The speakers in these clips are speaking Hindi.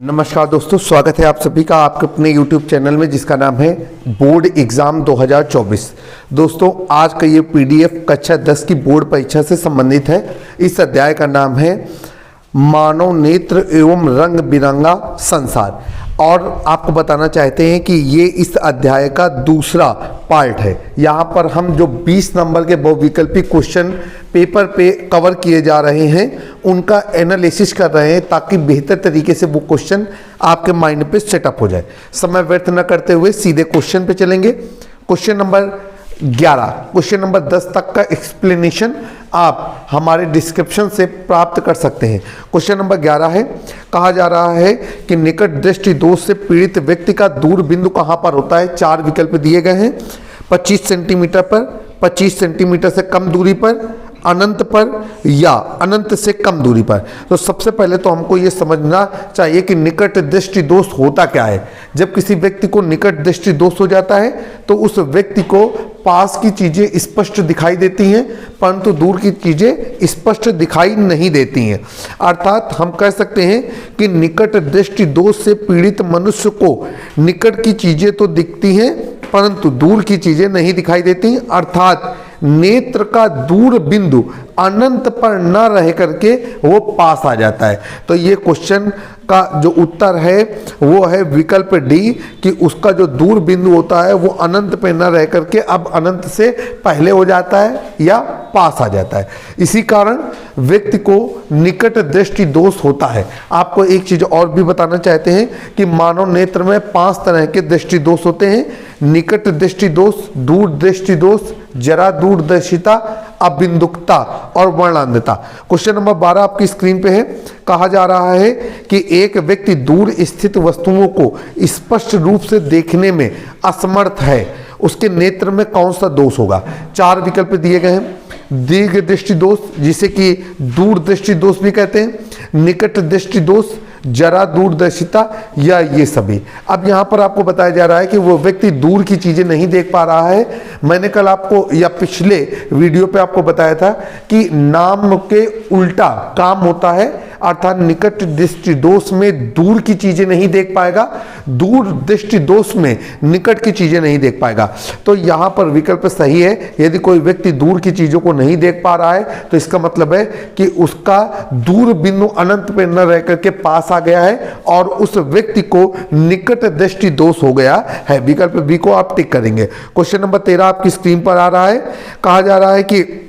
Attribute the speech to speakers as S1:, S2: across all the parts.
S1: नमस्कार दोस्तों, स्वागत है आप सभी का आपके अपने YouTube चैनल में जिसका नाम है बोर्ड एग्जाम 2024। दोस्तों आज का ये PDF कक्षा 10 की बोर्ड परीक्षा से संबंधित है। इस अध्याय का नाम है मानव नेत्र एवं रंग बिरंगा संसार और आपको बताना चाहते हैं कि ये इस अध्याय का दूसरा पार्ट है। यहाँ पर हम जो 20 नंबर के बहुविकल्पी क्वेश्चन पेपर पे कवर किए जा रहे हैं उनका एनालिसिस कर रहे हैं ताकि बेहतर तरीके से वो क्वेश्चन आपके माइंड पे सेटअप हो जाए। समय व्यर्थ न करते हुए सीधे क्वेश्चन पे चलेंगे। क्वेश्चन नंबर 11, क्वेश्चन नंबर 10 तक का एक्सप्लेनेशन आप हमारे डिस्क्रिप्शन से प्राप्त कर सकते हैं। क्वेश्चन नंबर 11 है, कहा जा रहा है कि निकट दृष्टि दोष से पीड़ित व्यक्ति का दूर बिंदु कहाँ पर होता है। 4 विकल्प दिए गए हैं, 25 सेंटीमीटर पर, 25 सेंटीमीटर से कम दूरी पर, अनंत पर या अनंत से कम दूरी पर। तो सबसे पहले तो हमको ये समझना चाहिए कि निकट दृष्टि दोष होता क्या है। जब किसी व्यक्ति को निकट दृष्टि दोष हो जाता है तो उस व्यक्ति को पास की चीजें स्पष्ट दिखाई देती हैं परंतु दूर की चीजें स्पष्ट दिखाई नहीं देती हैं। अर्थात हम कह सकते हैं कि निकट दृष्टि दोष से पीड़ित मनुष्य को निकट की चीजें तो दिखती हैं परंतु दूर की चीजें नहीं दिखाई देती। अर्थात नेत्र का दूर बिंदु अनंत पर न रह करके वो पास आ जाता है। तो ये क्वेश्चन का जो उत्तर है वो है विकल्प डी कि उसका जो दूर बिंदु होता है वो अनंत पे न रह करके अब अनंत से पहले हो जाता है या पास आ जाता है। इसी कारण व्यक्ति को निकट दृष्टि दोष होता है। आपको एक चीज और भी बताना चाहते हैं कि मानव नेत्र में 5 तरह के दृष्टि दोष होते हैं। निकट दृष्टि दोष, दूर दृष्टि दोष, जरा दूरदर्शिता, अबिंदुकता और वर्णांधता। क्वेश्चन नंबर 12 आपकी स्क्रीन पे है। कहा जा रहा है कि एक व्यक्ति दूर स्थित वस्तुओं को स्पष्ट रूप से देखने में असमर्थ है, उसके नेत्र में कौन सा दोष होगा। 4 विकल्प दिए गए हैं। दीर्घ दृष्टि दोष जिसे कि दूर दृष्टि दोष भी कहते हैं, निकट दृष्टि दोष, जरा दूरदर्शिता या ये सभी। अब यहाँ पर आपको बताया जा रहा है कि वो व्यक्ति दूर की चीजें नहीं देख पा रहा है। मैंने कल आपको या पिछले वीडियो पे आपको बताया था कि नाम के उल्टा काम होता है। अर्थात निकट दृष्टि दोष में दूर की चीजें नहीं देख पाएगा, दूर दृष्टि दोष में निकट की चीजें नहीं देख पाएगा। तो यहाँ पर विकल्प सही है। यदि कोई व्यक्ति दूर की चीजों को नहीं देख पा रहा है तो इसका मतलब है कि उसका दूर बिंदु अनंत पे न रह करके पास आ गया है और उस व्यक्ति को निकट दृष्टि दोष हो गया है। विकल्प बी को आप टिक करेंगे। क्वेश्चन नंबर 13 आपकी स्क्रीन पर आ रहा है। कहा जा रहा है कि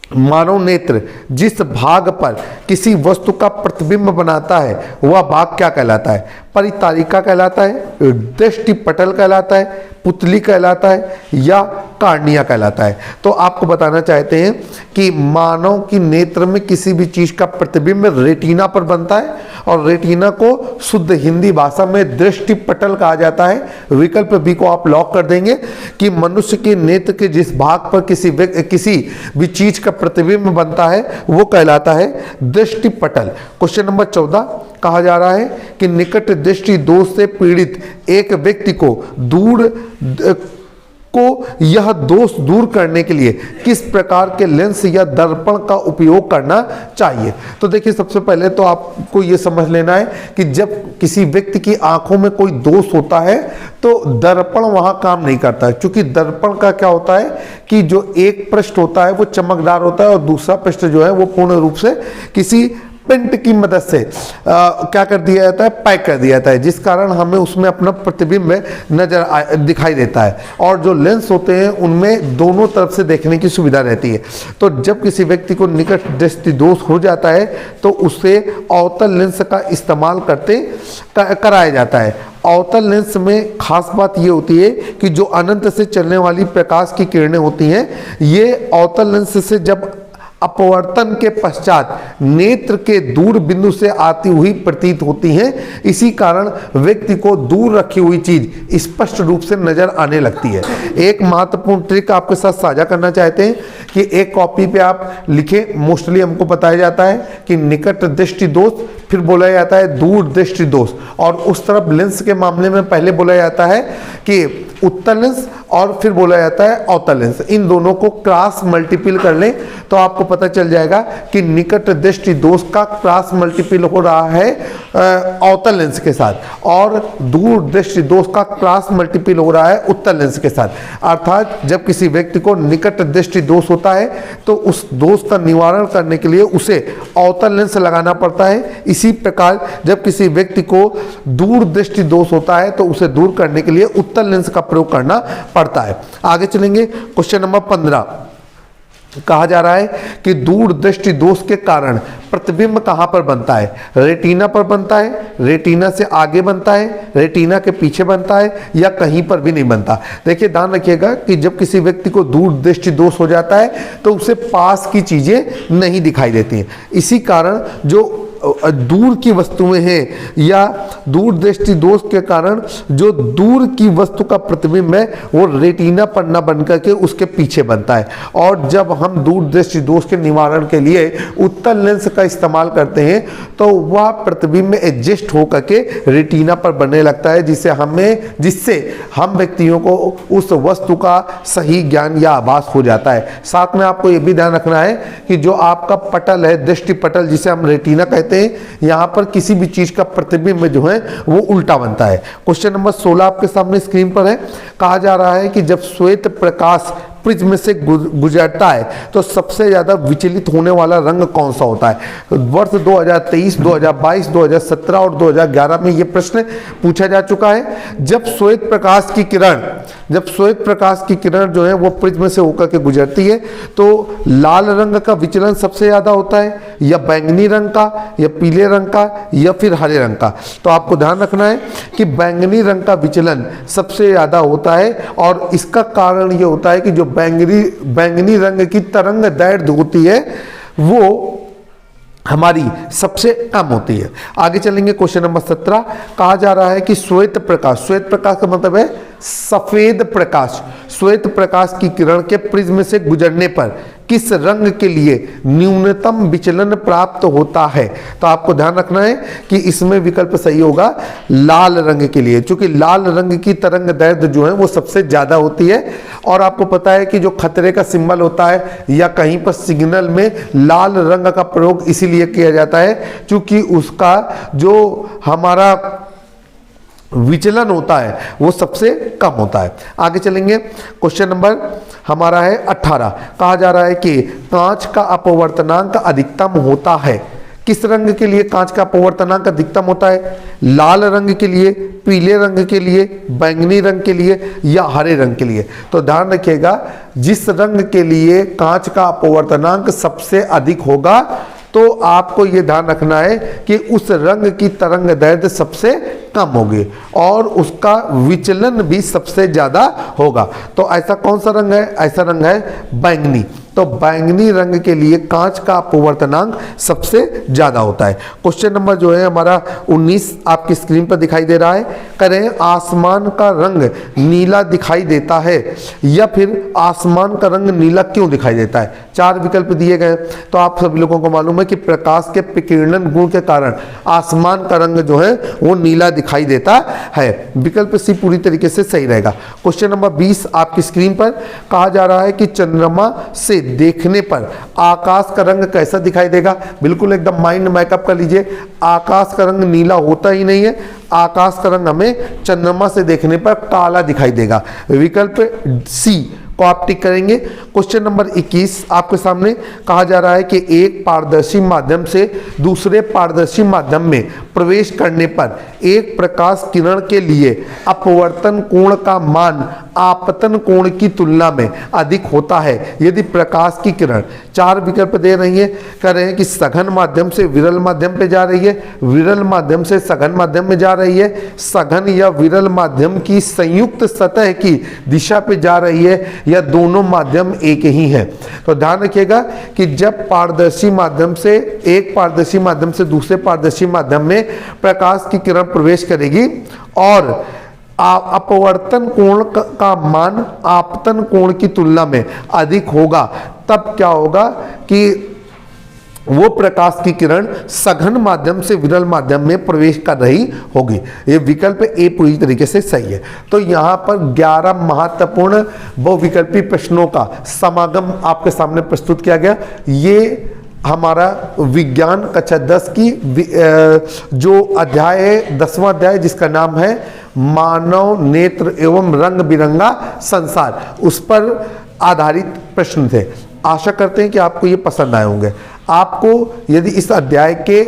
S1: मानव नेत्र जिस भाग पर किसी वस्तु का प्रतिबिंब बनाता है वह भाग क्या कहलाता है। परितारिका कहलाता है, दृष्टि पटल कहलाता है, पुतली कहलाता है या कार्निया कहलाता है। तो आपको बताना चाहते हैं कि मानव की नेत्र में किसी भी चीज का प्रतिबिंब रेटिना पर बनता है और रेटिना को शुद्ध हिंदी भाषा में दृष्टि पटल कहा जाता है। विकल्प बी को आप लॉक कर देंगे कि मनुष्य के नेत्र के जिस भाग पर किसी भी चीज का प्रतिबिंब बनता है वो कहलाता है दृष्टि पटल। क्वेश्चन नंबर 14 कहा जा रहा है कि निकट दृष्टि दोष से पीड़ित एक व्यक्ति को यह दोष दूर करने के लिए किस प्रकार के लेंस या दर्पण का उपयोग करना चाहिए। तो देखिए, सबसे पहले तो आपको यह समझ लेना है कि जब किसी व्यक्ति की आंखों में कोई दोष होता है तो दर्पण वहां काम नहीं करता है। क्योंकि दर्पण का क्या होता है कि जो एक पृष्ठ होता है वो चमकदार होता है और दूसरा पृष्ठ जो है वो पूर्ण रूप से किसी पेंट की मदद से क्या कर दिया जाता है, पैक कर दिया जाता है, जिस कारण हमें उसमें अपना प्रतिबिंब दिखाई देता है। और जो लेंस होते हैं उनमें दोनों तरफ से देखने की सुविधा रहती है। तो जब किसी व्यक्ति को निकट दृष्टि दोष हो जाता है तो उससे अवतल लेंस का इस्तेमाल कराया जाता है। अवतल लेंस में खास बात ये होती है कि जो अनंत से चलने वाली प्रकाश की किरणें होती हैं ये अवतल लेंस से जब अपवर्तन के पश्चात नेत्र के दूर बिंदु से आती हुई प्रतीत होती हैं। इसी कारण व्यक्ति को दूर रखी हुई चीज स्पष्ट रूप से नजर आने लगती है। एक महत्वपूर्ण ट्रिक आपके साथ साझा करना चाहते हैं कि एक कॉपी पे आप लिखें। मोस्टली हमको बताया जाता है कि निकट दृष्टि दोष, फिर बोला जाता है दूर दृष्टि दोष, और उस तरफ लेंस के मामले में पहले बोला जाता है कि उत्तल लेंस और फिर बोला जाता है अवतल लेंस। इन दोनों को क्रॉस मल्टीपल कर लें तो आपको पता चल जाएगा कि निकट दृष्टि दोष का क्रॉस मल्टीपल हो रहा है अवतल लेंस के साथ, और दूर दृष्टि दोष का क्रॉस मल्टीपल हो रहा है उत्तल लेंस के साथ। अर्थात जब किसी व्यक्ति को निकट दृष्टि दोष होता है तो उस दोष का निवारण करने के लिए उसे अवतल लेंस लगाना पड़ता है। इसी प्रकार जब किसी व्यक्ति को दूर दृष्टि दोष होता है तो उसे दूर करने के लिए उत्तल लेंस का प्रयोग करना पड़ता है। आगे चलेंगे, क्वेश्चन नंबर 15 कहा जा रहा है कि दूर दृष्टि दोष के कारण प्रतिबिंब कहां पर बनता है? रेटिना पर बनता है, रेटिना से आगे बनता है, रेटिना के पीछे बनता है, या कहीं पर भी नहीं बनता। देखिए ध्यान रखिएगा कि जब किसी व्यक्ति को दूर दृष्टि दोष हो जाता है तो उसे पास की चीजें नहीं दिखाई देती हैं। इसी कारण जो दूर की वस्तुएं हैं या दूर दृष्टि दोष के कारण जो दूर की वस्तु का प्रतिबिंब है वो रेटिना पर न बनकर के उसके पीछे बनता है, और जब हम दूर दृष्टि दोष के निवारण के लिए उत्तल लेंस का इस्तेमाल करते हैं तो वह प्रतिबिंब एडजस्ट होकर के रेटिना पर बनने लगता है, जिससे हम व्यक्तियों को उस वस्तु का सही ज्ञान या आभास हो जाता है। साथ में आपको यह भी ध्यान रखना है कि जो आपका पटल है, दृष्टि पटल जिसे हम रेटिना कहते हैं, यहां पर किसी भी चीज का प्रतिबिंब जो है वो उल्टा बनता है। क्वेश्चन नंबर 16 आपके सामने स्क्रीन पर है। कहा जा रहा है कि जब श्वेत प्रकाश प्रिज्म से गुजरता है तो सबसे ज्यादा विचलित होने वाला रंग कौन सा होता है? वर्ष 2023, 2022, 2017 और 2011 में यह प्रश्न पूछा जा चुका है। जब श्वेत प्रकाश की किरण जो है वो प्रिज्म से होकर के गुजरती है तो लाल रंग का विचलन सबसे ज्यादा होता है, या बैंगनी रंग का, या पीले रंग का, या फिर हरे रंग का? तो आपको ध्यान रखना है कि बैंगनी रंग का विचलन सबसे ज्यादा होता है, और इसका कारण ये होता है कि जो बैंगनी रंग की तरंग दैर्ध्य होती है वो हमारी सबसे कम होती है। आगे चलेंगे, क्वेश्चन नंबर 17 कहा जा रहा है कि श्वेत प्रकाश का मतलब है सफेद प्रकाश, श्वेत प्रकाश की किरण के प्रिज्म से गुजरने पर किस रंग के लिए न्यूनतम विचलन प्राप्त होता है? तो आपको ध्यान रखना है कि इसमें विकल्प सही होगा लाल रंग के लिए, क्योंकि लाल रंग की तरंग दैर्ध्य जो है वो सबसे ज्यादा होती है। और आपको पता है कि जो खतरे का सिंबल होता है या कहीं पर सिग्नल में लाल रंग का प्रयोग इसीलिए किया जाता है क्योंकि उसका जो हमारा विचलन होता है वो सबसे कम होता है। आगे चलेंगे, क्वेश्चन नंबर हमारा है 18। कहा जा रहा है कि कांच का अपवर्तनांक अधिकतम होता है। किस रंग के लिए कांच का अपवर्तनांक अधिकतम होता है? लाल रंग के लिए, पीले रंग के लिए, बैंगनी रंग के लिए, या हरे रंग के लिए? तो ध्यान रखिएगा, जिस रंग के लिए कांच का अपवर्तनांक सबसे अधिक होगा तो आपको यह ध्यान रखना है कि उस रंग की तरंग दैर्ध्य सबसे कम होगी और उसका विचलन भी सबसे ज्यादा होगा। तो ऐसा कौन सा रंग है? ऐसा रंग है बैंगनी। तो बैंगनी रंग के लिए कांच का अपवर्तनांक सबसे ज्यादा होता है। क्वेश्चन नंबर जो है हमारा 19 आपकी स्क्रीन पर दिखाई दे रहा है। करें आसमान का रंग नीला दिखाई देता है, या फिर आसमान का रंग नीला क्यों दिखाई देता है? 4 विकल्प दिए गए। तो आप सभी लोगों को मालूम है कि प्रकाश के विकिरण गुण के कारण आसमान का रंग जो है वो नीला दिखाई देता है। विकल्प सी पूरी तरीके से सही रहेगा। क्वेश्चन नंबर 20 आपकी स्क्रीन पर कहा जा रहा है कि चंद्रमा से देखने पर आकाश का रंग कैसा दिखाई देगा? बिल्कुल एकदम माइंड मैकअप कर लीजिए। आकाश का रंग नीला होता ही नहीं है, आकाश का रंग हमें चंद्रमा से देखने पर काला दिखाई देगा। विकल्प सी को आप टिक करेंगे। क्वेश्चन नंबर 21 आपके सामने कहा जा रहा है कि एक पारदर्शी माध्यम से दूसरे पारदर्शी माध्यम में प्रवेश करने पर एक प्रकाश किरण के लिए अपवर्तन कोण का मान आपतन कोण की तुलना में अधिक होता है यदि प्रकाश की किरण 4 विकल्प दे रही है। कह रहे हैं कि सघन माध्यम से विरल माध्यम पे जा रही है, विरल माध्यम से सघन माध्यम में जा रही है, सघन या विरल माध्यम की संयुक्त सतह की दिशा पे जा रही है, या दोनों माध्यम एक ही है। तो ध्यान रखिएगा कि जब पारदर्शी माध्यम से एक पारदर्शी माध्यम से दूसरे पारदर्शी माध्यम में प्रकाश की किरण प्रवेश करेगी और अपवर्तन कोण का मान आपतन कोण की तुलना में अधिक होगा, तब क्या होगा कि वो प्रकाश की किरण सघन माध्यम से विरल माध्यम में प्रवेश कर रही होगी। ये विकल्प ए पूरी तरीके से सही है। तो यहाँ पर 11 महत्वपूर्ण बहुविकल्पी प्रश्नों का समागम आपके सामने प्रस्तुत किया गया। ये हमारा विज्ञान कक्षा 10 की जो अध्याय है, 10वां अध्याय, जिसका नाम है मानव नेत्र एवं रंग बिरंगा संसार, उस पर आधारित प्रश्न थे। आशा करते हैं कि आपको ये पसंद आए होंगे। आपको यदि इस अध्याय के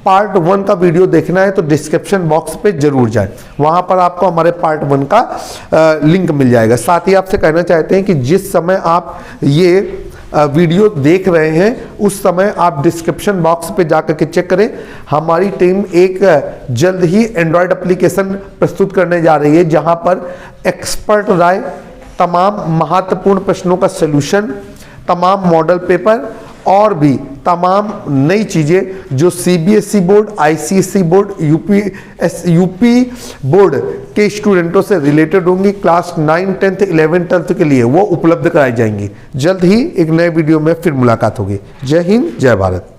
S1: पार्ट 1 का वीडियो देखना है तो डिस्क्रिप्शन बॉक्स पे जरूर जाएं, वहां पर आपको हमारे पार्ट 1 का लिंक मिल जाएगा। साथ ही आपसे कहना चाहते हैं कि जिस समय आप ये वीडियो देख रहे हैं उस समय आप डिस्क्रिप्शन बॉक्स पे जाकर के चेक करें। हमारी टीम एक जल्द ही एंड्रॉयड एप्लीकेशन प्रस्तुत करने जा रही है, जहां पर एक्सपर्ट राय, तमाम महत्वपूर्ण प्रश्नों का सलूशन, तमाम मॉडल पेपर और भी तमाम नई चीज़ें जो CBSE board, ICSE board, UP board के स्टूडेंटों से रिलेटेड होंगी, क्लास 9, 10, 11, 12 के लिए वो उपलब्ध कराई जाएंगी। जल्द ही एक नए वीडियो में फिर मुलाकात होगी। जय हिंद, जय भारत।